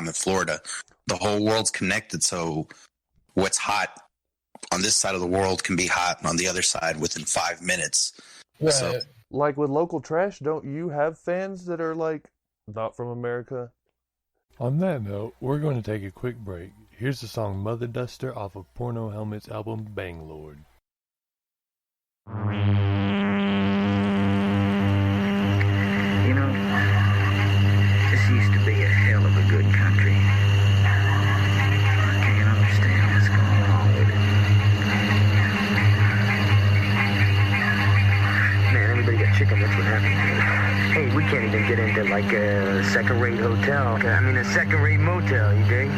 in Florida. The whole world's connected, so what's hot on this side of the world can be hot on the other side within 5 minutes. Right. So, Like with local trash, don't you have fans that are like not from America? On that note, we're going to take a quick break. Here's the song Mother Duster off of Pornohelmut's album Banglord. You know, this used to be a hell of a good country. I can't understand what's going on with it. Man, everybody got chicken, that's what happened. Hey, we can't even get into like a second-rate hotel. I mean, a second-rate motel, you dig?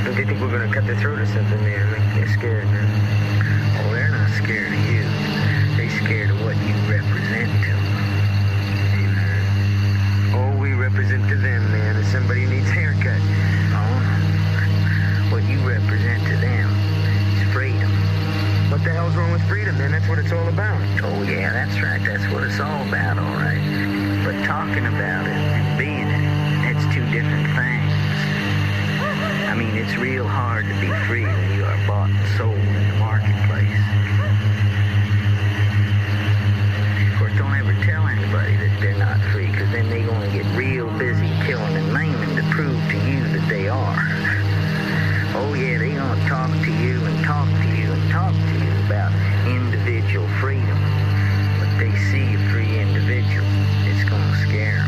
Don't they think we're gonna cut their throat or something, man? They're scared, man. Oh, they're not scared of you. They're scared of what you represent to them. All we represent to them, man, is somebody who needs a haircut. Oh, what you represent to them is freedom. What the hell's wrong with freedom, man? That's what it's all about. Oh, yeah, that's right. That's what it's all about, all right. But talking about it and being it, that's two different things. I mean, it's real hard to be free when you are bought and sold in the marketplace. Of course, don't ever tell anybody that they're not free, because then they're going to get real busy killing and maiming to prove to you that they are. Oh, yeah, they're going to talk to you and talk to you and talk to you about individual freedom. But they see a free individual, it's going to scare them.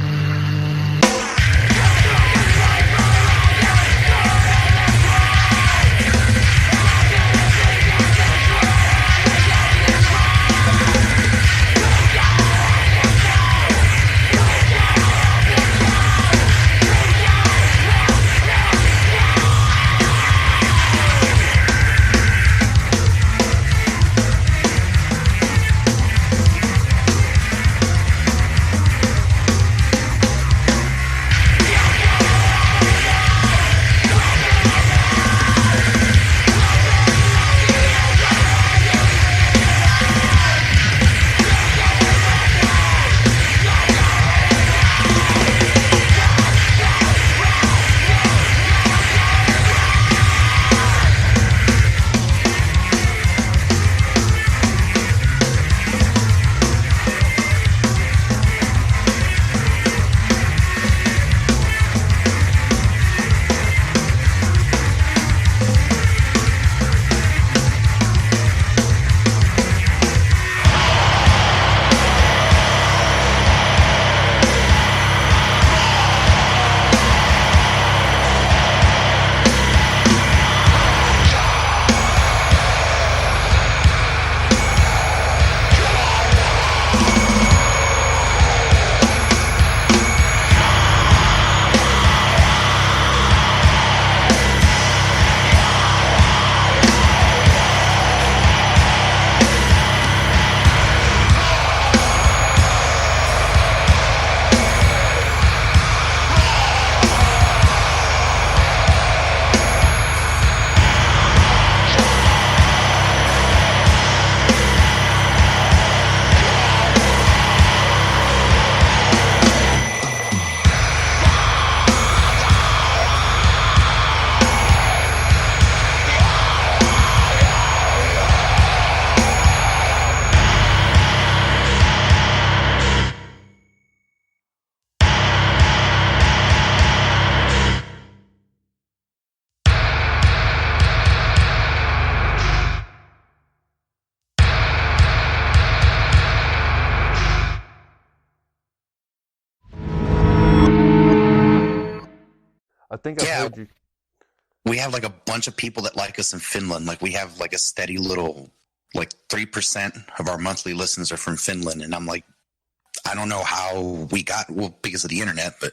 I think I've heard you. We have like a bunch of people that like us in Finland. Like we have like a steady little, like 3% of our monthly listens are from Finland. And I'm like, I don't know how we got, well, because of the internet, but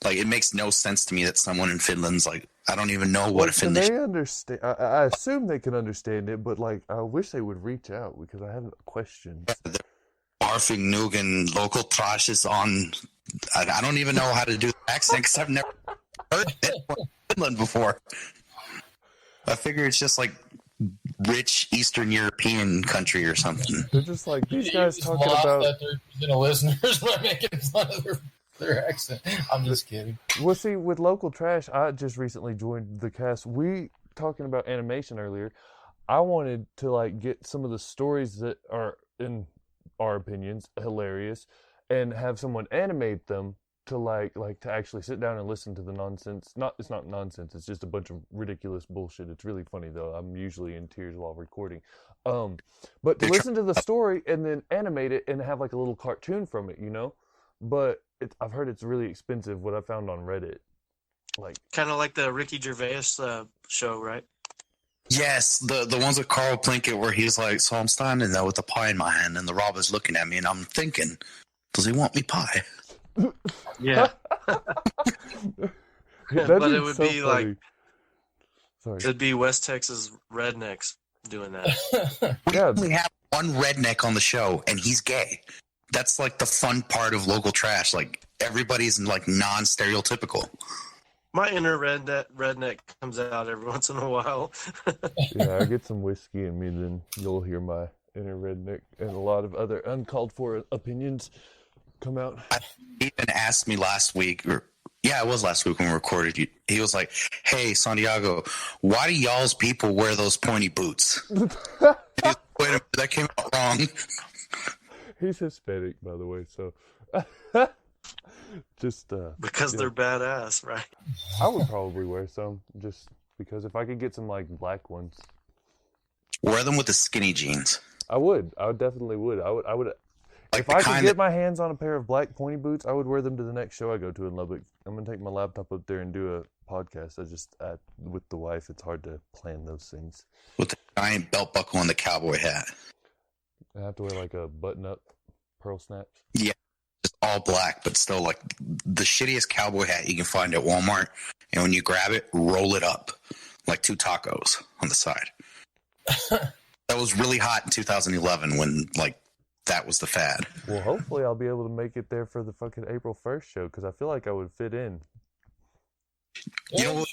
like it makes no sense to me that someone in Finland's like, I don't even know what a Finnish. They understand. I assume they can understand it, but like I wish they would reach out because I have questions. They're barfing Nugan local trashes on. I don't even know how to do the accent because I've never heard it in Finland before. I figure it's just like rich Eastern European country or something. They're just like these guys talking about that 3% of listeners by making fun of their their accent. I'm just kidding. Well, see, with Local Trash, I just recently joined the cast. We talking about animation earlier. I wanted to like get some of the stories that are, in our opinions, hilarious, and have someone animate them to like to actually sit down and listen to the nonsense. It's not nonsense. It's just a bunch of ridiculous bullshit. It's really funny though. I'm usually in tears while recording. But to listen to the story and then animate it and have like a little cartoon from it, you know. But I've heard it's really expensive. What I found on Reddit, like kind of like the Ricky Gervais show, right? Yes, the ones with Carl Plinkett where he's like, so I'm standing there with a pie in my hand and the robber's looking at me and I'm thinking, does he want me pie? Yeah. But it would so be funny. like, sorry, it'd be West Texas rednecks doing that. We Yeah. only have one redneck on the show and he's gay. That's like the fun part of Local Trash. Like everybody's like non-stereotypical. My inner redneck comes out every once in a while. Yeah, I get some whiskey in me, then you'll hear my inner redneck and a lot of other uncalled for opinions come out. He even asked me last week, or yeah, it was last week when we recorded. He was like, "Hey, Santiago, why do y'all's people wear those pointy boots?" Wait a minute, that came out wrong. He's Hispanic, by the way, so just Because they're badass, right? I would probably wear some just because if I could get some like black ones, Wear them with the skinny jeans. I would. I definitely would. I would. Like If the I could kind get that, my hands on a pair of black pointy boots, I would wear them to the next show I go to in Lubbock. I'm gonna take my laptop up there and do a podcast. With the wife, it's hard to plan those things. with the giant belt buckle and the cowboy hat. I have to wear like a button-up pearl snaps. Just all black, but still like the shittiest cowboy hat you can find at Walmart. And when you grab it, roll it up like 2 tacos on the side. That was really hot in 2011 when like that was the fad. Well, hopefully I'll be able to make it there for the fucking April 1st show because I feel like I would fit in. You know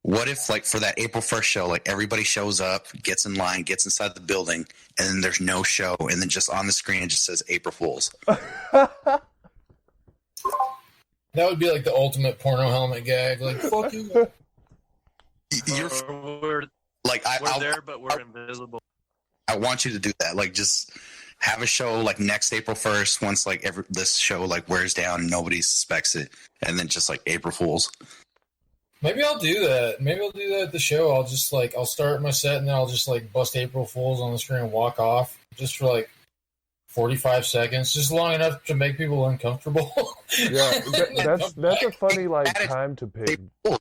what if like for that April 1st show, like everybody shows up, gets in line, gets inside the building, and then there's no show, and then just on the screen it just says April Fools. That would be like the ultimate porno helmet gag. Like, fuck you. You're We're like I'll, there, but we're invisible. I want you to do that. Like just have a show like next April 1st once like this show like wears down and nobody suspects it, and then just like April Fools. Maybe I'll do that. Maybe I'll do that at the show. I'll start my set and then I'll just like bust April Fools on the screen and walk off just for like 45 seconds, just long enough to make people uncomfortable. Yeah, that's a funny like time to pick. April Fools.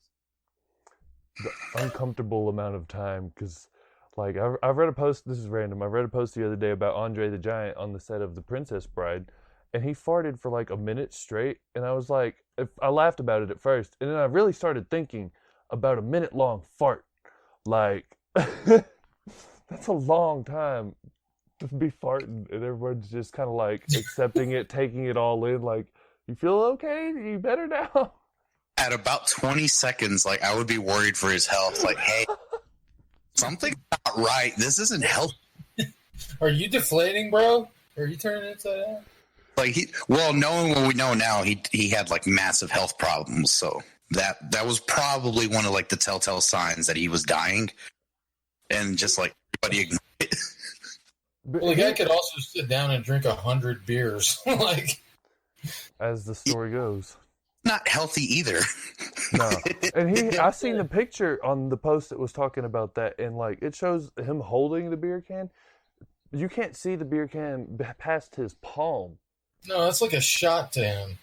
The uncomfortable amount of time because like I've read a post, this is random, I read a post the other day about Andre the Giant on the set of The Princess Bride, and he farted for like a minute straight, and I was like, I laughed about it at first, and then I really started thinking about a minute long fart, like that's a long time to be farting, and everyone's just kind of like accepting it, taking it all in, like, you feel okay? You better now? At about 20 seconds, like I would be worried for his health. Like, hey, something's not right. This isn't healthy. Are you deflating, bro? Are you turning inside out? Like knowing what we know now, he had like massive health problems. So that was probably one of like the telltale signs that he was dying, and just like everybody ignored it. Well, the guy could also sit down and drink 100 beers, like as the story goes. Not healthy either. No, and I seen the picture on the post that was talking about that, and like it shows him holding the beer can. You can't see the beer can past his palm. No, that's like a shot to him.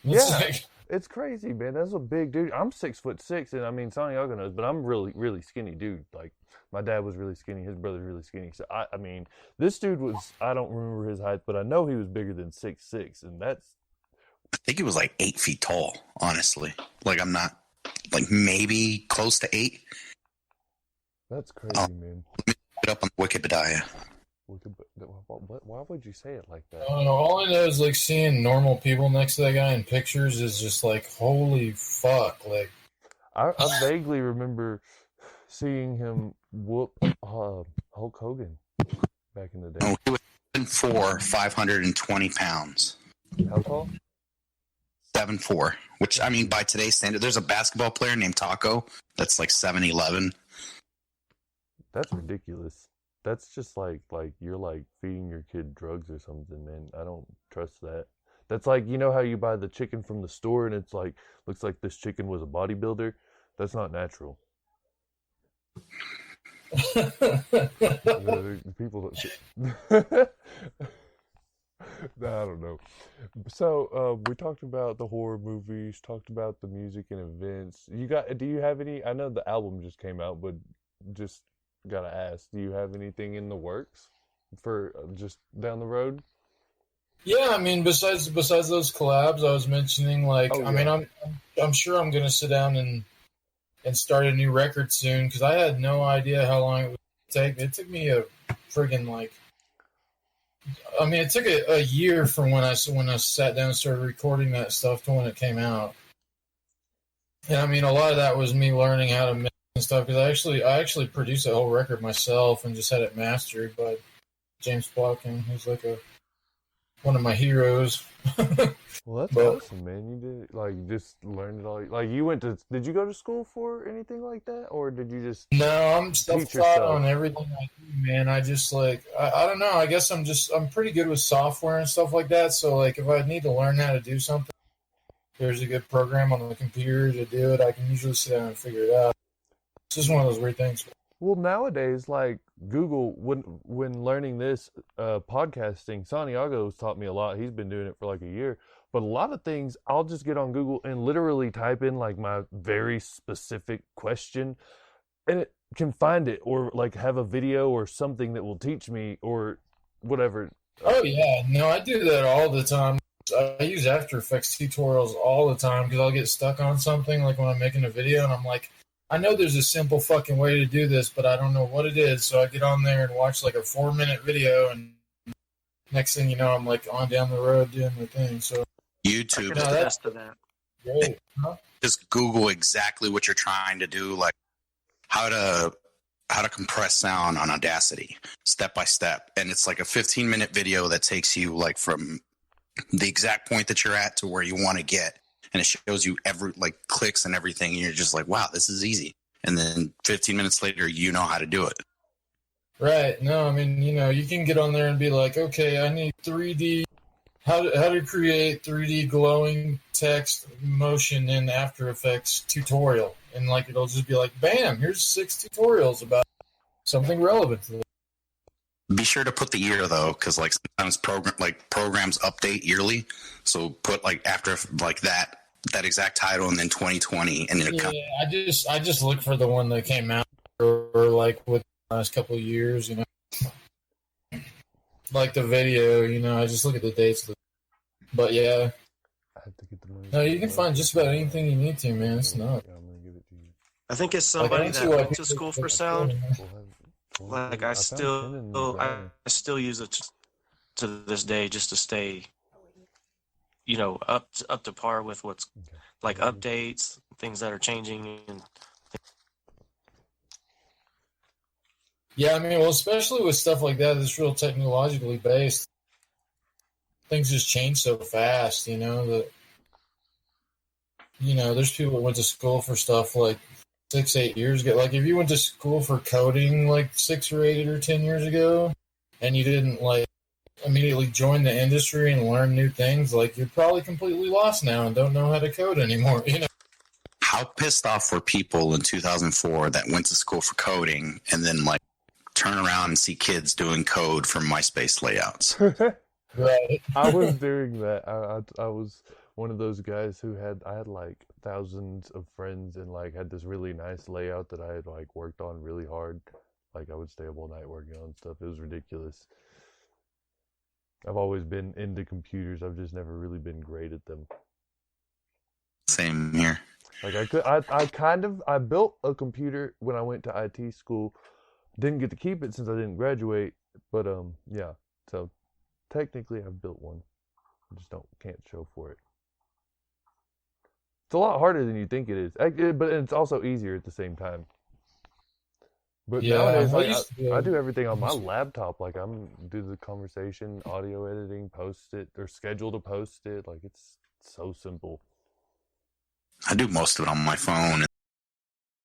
It's crazy, man. That's a big dude. I'm 6'6", and I mean Santiago knows, but I'm really, really skinny dude. Like my dad was really skinny, his brother's really skinny. So I mean, this dude was. I don't remember his height, but I know he was bigger than 6'6", and that's. I think he was like 8 feet tall, honestly. Like I'm not, like maybe close to 8. That's crazy, man. Let me look it up on Wikipedia. Why would you say it like that? I don't know. All I know is like seeing normal people next to that guy in pictures is just like, holy fuck! Like, I vaguely remember seeing him whoop Hulk Hogan back in the day. No, he was 520 pounds. How tall? 7'4", which, I mean, by today's standard, there's a basketball player named Taco that's like 7'11". That's ridiculous. That's just like you're like feeding your kid drugs or something, man. I don't trust that. That's like, you know how you buy the chicken from the store and it's like, looks like this chicken was a bodybuilder? That's not natural. People don't. I don't know. So we talked about the horror movies, talked about the music and events. Do you have any? I know the album just came out, but just gotta ask, do you have anything in the works for just down the road? Yeah, I mean, besides those collabs I was mentioning, like, I mean, I'm sure I'm gonna sit down and start a new record soon, because I had no idea how long it would take. It took me a friggin' it took a year from when I sat down and started recording that stuff to when it came out. And I mean, a lot of that was me learning how to mix and stuff, because I actually produced that whole record myself and just had it mastered by James Plotkin, who's like one of my heroes. Well, that's awesome, man. You did just learn it all. Like, did you go to school for anything like that, or did you just? No, I'm self-taught on everything I do, man. I just I don't know. I guess I'm pretty good with software and stuff like that. So like, if I need to learn how to do something, there's a good program on the computer to do it. I can usually sit down and figure it out. It's just one of those weird things. Well, nowadays, like Google, when learning this podcasting, Santiago's taught me a lot. He's been doing it for like a year. But a lot of things, I'll just get on Google and literally type in like my very specific question, and it can find it, or like have a video or something that will teach me or whatever. Oh yeah, no, I do that all the time. I use After Effects tutorials all the time because I'll get stuck on something, like when I'm making a video and I'm like, I know there's a simple fucking way to do this, but I don't know what it is. So I get on there and watch like a 4-minute video, and next thing you know, I'm like on down the road doing the thing. So YouTube, the best of that. Great. Huh? Just Google exactly what you're trying to do, like how to compress sound on Audacity, step by step, and it's like a 15-minute video that takes you like from the exact point that you're at to where you want to get. And it shows you every like clicks and everything, and you're just like, wow, this is easy. And then 15 minutes later, you know how to do it. Right. No, I mean, you can get on there and be like, okay, I need 3D, how to create 3D glowing text motion in After Effects tutorial. And like, it'll just be like, bam, here's 6 tutorials about something relevant to this. Be sure to put the year though, because like sometimes programs update yearly. So put like after like that exact title and then 2020, and then I just look for the one that came out or like with the last couple of years, like the video, I just look at the dates. But yeah, I have to get the money. No, you can find just about anything you need to, man. It's not. I'm gonna give it to you. I think as somebody that went to school for sound, like I still use it to this day just to stay, up to par with what's like updates, things that are changing. And yeah, I mean, well, especially with stuff like that that's real technologically based, things just change so fast, that, there's people that went to school for stuff like 6-8 years ago. Like, if you went to school for coding like 6 or 8 or 10 years ago and you didn't like immediately join the industry and learn new things, like, you're probably completely lost now and don't know how to code anymore. How pissed off were people in 2004 that went to school for coding and then like turn around and see kids doing code for MySpace layouts? Right. I was doing that. I was one of those guys who I had like thousands of friends and like had this really nice layout that I had like worked on really hard. Like, I would stay up all night working on stuff. It was ridiculous. I've always been into computers. I've just never really been great at them. Same here. Like, I built a computer when I went to IT school. Didn't get to keep it since I didn't graduate, but yeah. So technically I've built one. I just can't show for it. It's a lot harder than you think it is, but it's also easier at the same time. But nowadays, like, I do everything on my laptop. Like, I'm do the conversation, audio editing, post it, or schedule to post it. Like, it's so simple. I do most of it on my phone,